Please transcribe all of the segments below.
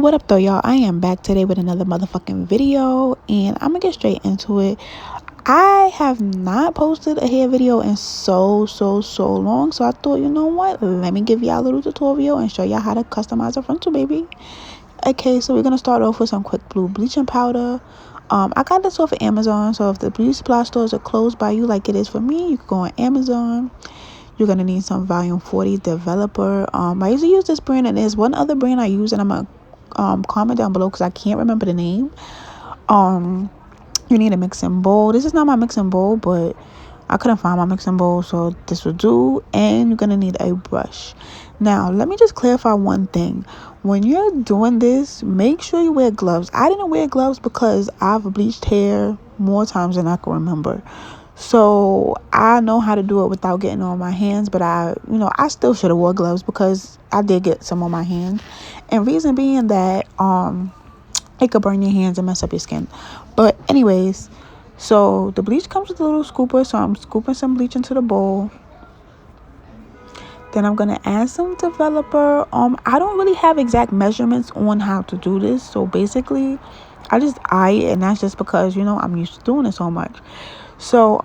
What up though, y'all? I am back today with another motherfucking video, and I'm gonna get straight into it. I have not posted a hair video in so long, so I thought, you know what, let me give y'all a little tutorial and show y'all how to customize a frontal, baby. Okay, so we're gonna start off with some quick blue bleaching powder. I got this off of Amazon, so if the beauty supply stores are closed by you like it is for me, you can go on Amazon. You're gonna need some volume 40 developer. I usually use this brand, and there's one other brand I use, and I'm gonna comment down below because I can't remember the name. You need a mixing bowl. This is not my mixing bowl, but I couldn't find my mixing bowl, so this will do. And you're gonna need a brush. Now let me just clarify one thing. When you're doing this, make sure you wear gloves. I didn't wear gloves because I've bleached hair more times than I can remember, so I know how to do it without getting on my hands. But I still should have wore gloves because I did get some on my hands, and reason being that it could burn your hands and mess up your skin. But anyways, so the bleach comes with a little scooper, so I'm scooping some bleach into the bowl. Then I'm gonna add some developer. I don't really have exact measurements on how to do this, so basically I just eye it, and that's just because I'm used to doing it so much. So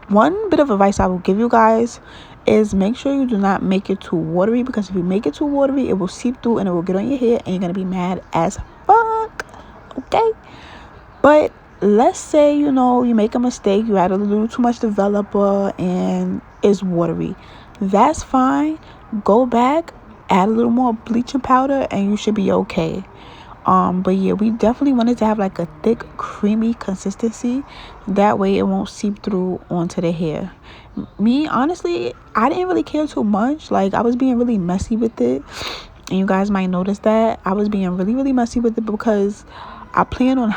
one bit of advice I will give you guys is make sure you do not make it too watery, because if you make it too watery, it will seep through and it will get on your hair and you're gonna be mad as fuck. Okay, but let's say you make a mistake, you add a little too much developer and it's watery. That's fine. Go back, add a little more bleaching powder, and you should be okay. But yeah, we definitely wanted to have like a thick, creamy consistency. That way it won't seep through onto the hair. Me, honestly, I didn't really care too much. Like, I was being really messy with it, and you guys might notice that I was being really messy with it because I plan on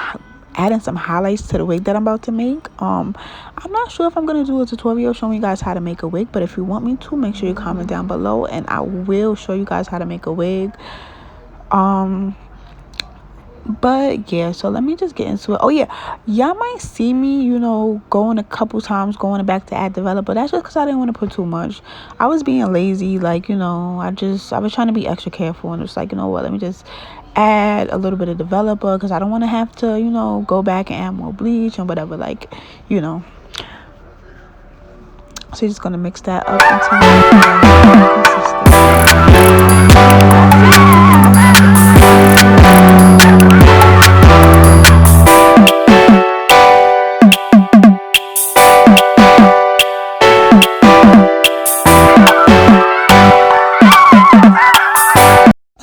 adding some highlights to the wig that I'm about to make. I'm not sure if I'm gonna do a tutorial showing you guys how to make a wig, but if you want me to, make sure you comment down below and I will show you guys how to make a wig. But yeah, so let me just get into it. Oh yeah, y'all might see me going a couple times going back to add developer. That's just because I didn't want to put too much. I was being lazy, like I was trying to be extra careful, and it's like, what, let me just add a little bit of developer because I don't want to have to go back and add more bleach and whatever, like so you're just gonna mix that up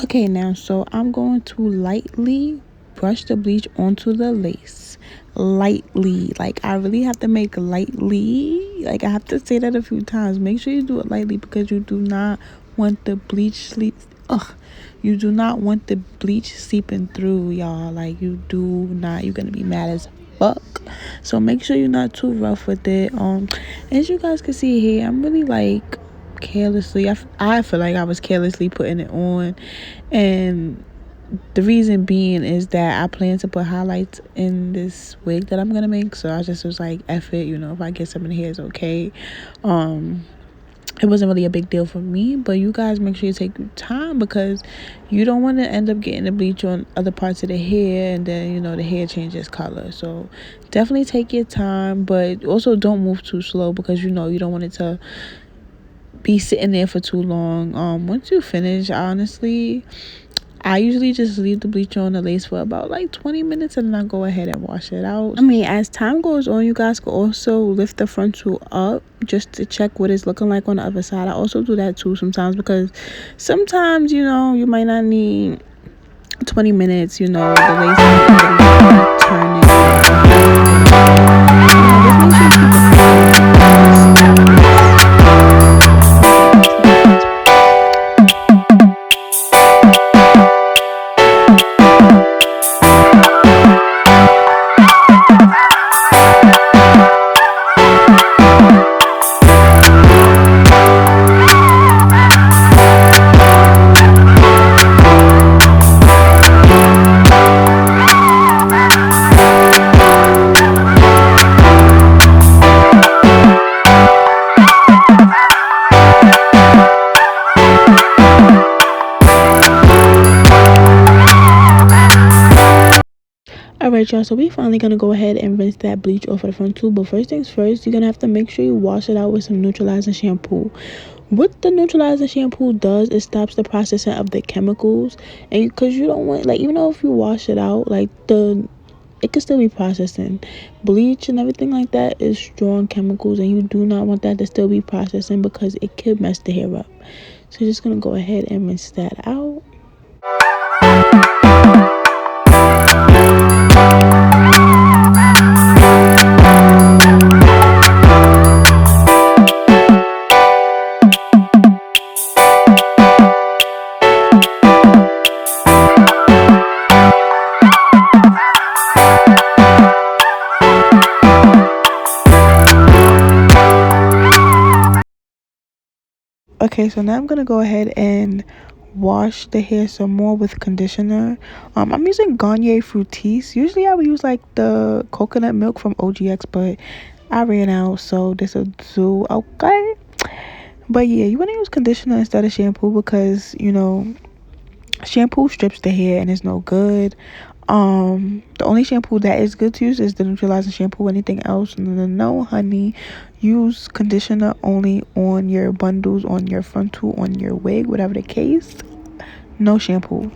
Okay, now so I'm going to lightly brush the bleach onto the lace. Lightly, like I really have to make lightly, like I have to say that a few times. Make sure you do it lightly because you do not want the bleach you do not want the bleach seeping through, y'all. Like, you do not, you're gonna be mad as fuck. So make sure you're not too rough with it. As you guys can see here, I'm really like carelessly, I feel like I was carelessly putting it on, and the reason being is that I plan to put highlights in this wig that I'm gonna make, so I just was like, F it, if I get some in here, it's okay. It wasn't really a big deal for me, but you guys make sure you take your time because you don't want to end up getting the bleach on other parts of the hair and then the hair changes color. So definitely take your time, but also don't move too slow because you don't want it to be sitting there for too long. Once you finish, honestly, I usually just leave the bleach on the lace for about like 20 minutes and then I go ahead and wash it out. I mean, as time goes on, you guys can also lift the frontal up just to check what it's looking like on the other side. I also do that too sometimes because sometimes you might not need 20 minutes. The lace might turn it. Just make sure you keep it Alright, y'all, so we finally gonna go ahead and rinse that bleach off of the front too. But first things first, you're gonna have to make sure you wash it out with some neutralizing shampoo. What the neutralizing shampoo does, it stops the processing of the chemicals. And because you don't want, like, even though if you wash it out, like, it could still be processing. Bleach and everything like that is strong chemicals, and you do not want that to still be processing because it could mess the hair up. So you're just gonna go ahead and rinse that out. Okay, so now I'm gonna go ahead and wash the hair some more with conditioner. I'm using Garnier Fructis. Usually I would use like the coconut milk from OGX, but I ran out, so this will do okay. But yeah, you want to use conditioner instead of shampoo because shampoo strips the hair and it's no good. The only shampoo that is good to use is the neutralizing shampoo. Anything else, no, honey. Use conditioner only on your bundles, on your frontal, on your wig, whatever the case. No shampoo.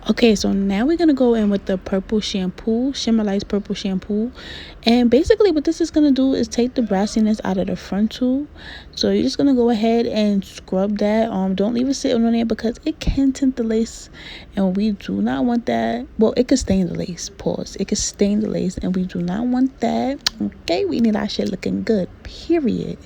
Okay, so now we're gonna go in with the purple shampoo, Shimmer Lights purple shampoo. And basically what this is gonna do is take the brassiness out of the frontal. So you're just gonna go ahead and scrub that. Don't leave it sitting on there because it can tint the lace, and we do not want that. Well, it could stain the lace. Pause. It could stain the lace, and we do not want that. Okay, we need our shit looking good, period.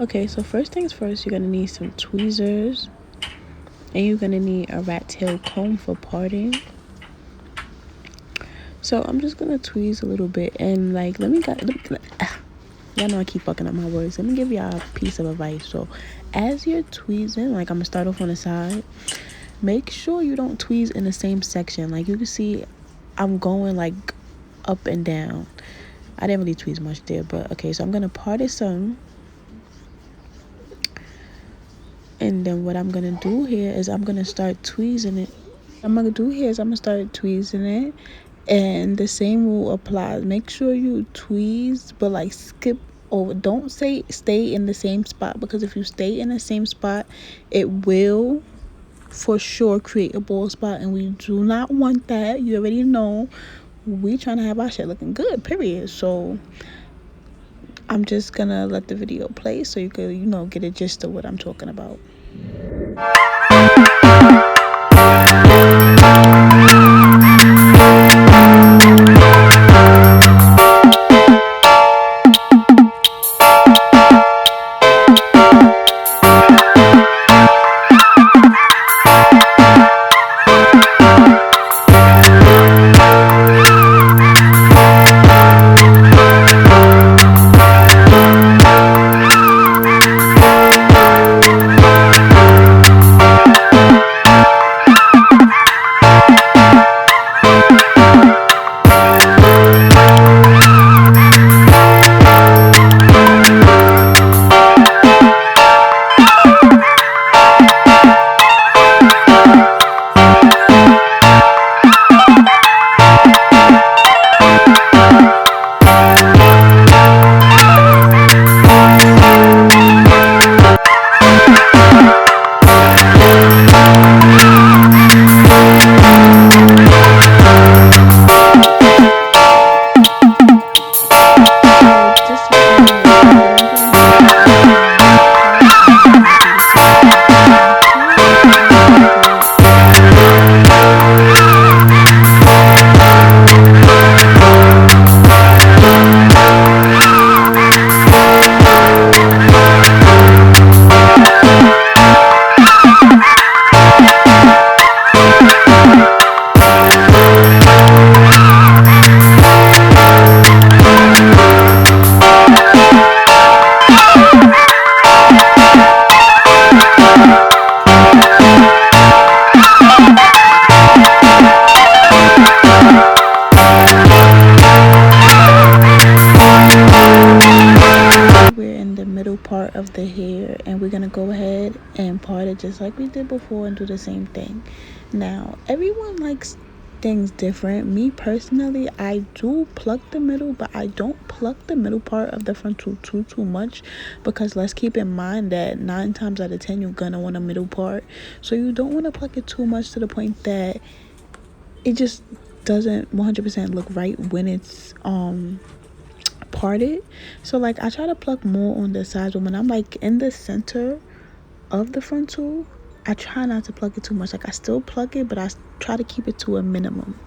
Okay, so first things first, you're gonna need some tweezers, and you're gonna need a rat tail comb for parting. So I'm just gonna tweeze a little bit, and like y'all know I keep fucking up my words. Let me give y'all a piece of advice. So as you're tweezing, like I'm gonna start off on the side, make sure you don't tweeze in the same section. Like you can see I'm going like up and down. I didn't really tweeze much there, but okay, so I'm gonna part it some. And then what I'm gonna do here is I'm gonna start tweezing it. I'm gonna start tweezing it, and the same rule applies. Make sure you tweeze, but like skip over. Don't say stay in the same spot, because if you stay in the same spot, it will for sure create a bald spot, and we do not want that. You already know we trying to have our shit looking good, period. So I'm just gonna let the video play so you could get a gist of what I'm talking about. part of the hair, and we're gonna go ahead and part it just like we did before and do the same thing. Now everyone likes things different. Me personally, I do pluck the middle, but I don't pluck the middle part of the frontal too much, because let's keep in mind that 9 times out of 10 you're gonna want a middle part, so you don't want to pluck it too much to the point that it just doesn't 100% look right when it's parted. So like I try to pluck more on the sides, but when I'm like in the center of the frontal, I try not to pluck it too much. Like I still pluck it, but I try to keep it to a minimum.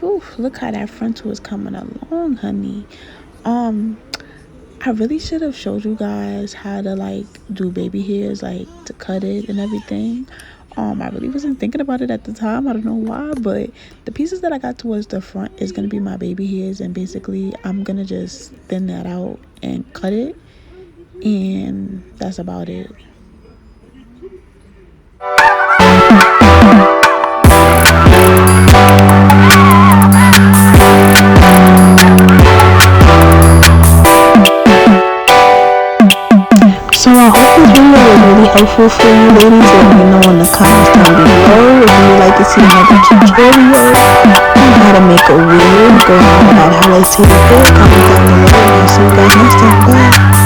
Whew, look how that frontal is coming along, honey. Um, I really should have showed you guys how to like do baby hairs, like to cut it and everything. I really wasn't thinking about it at the time. I don't know why, but the pieces that I got towards the front is gonna be my baby hairs, and basically I'm gonna just thin that out and cut it, and that's about it. So I hope this video was really helpful for you ladies. Let me know in the comments down below if you would like to see another tutorial on how to make a wig or how to highlight your hair. Comment down below, and I'll see you guys next time. Bye.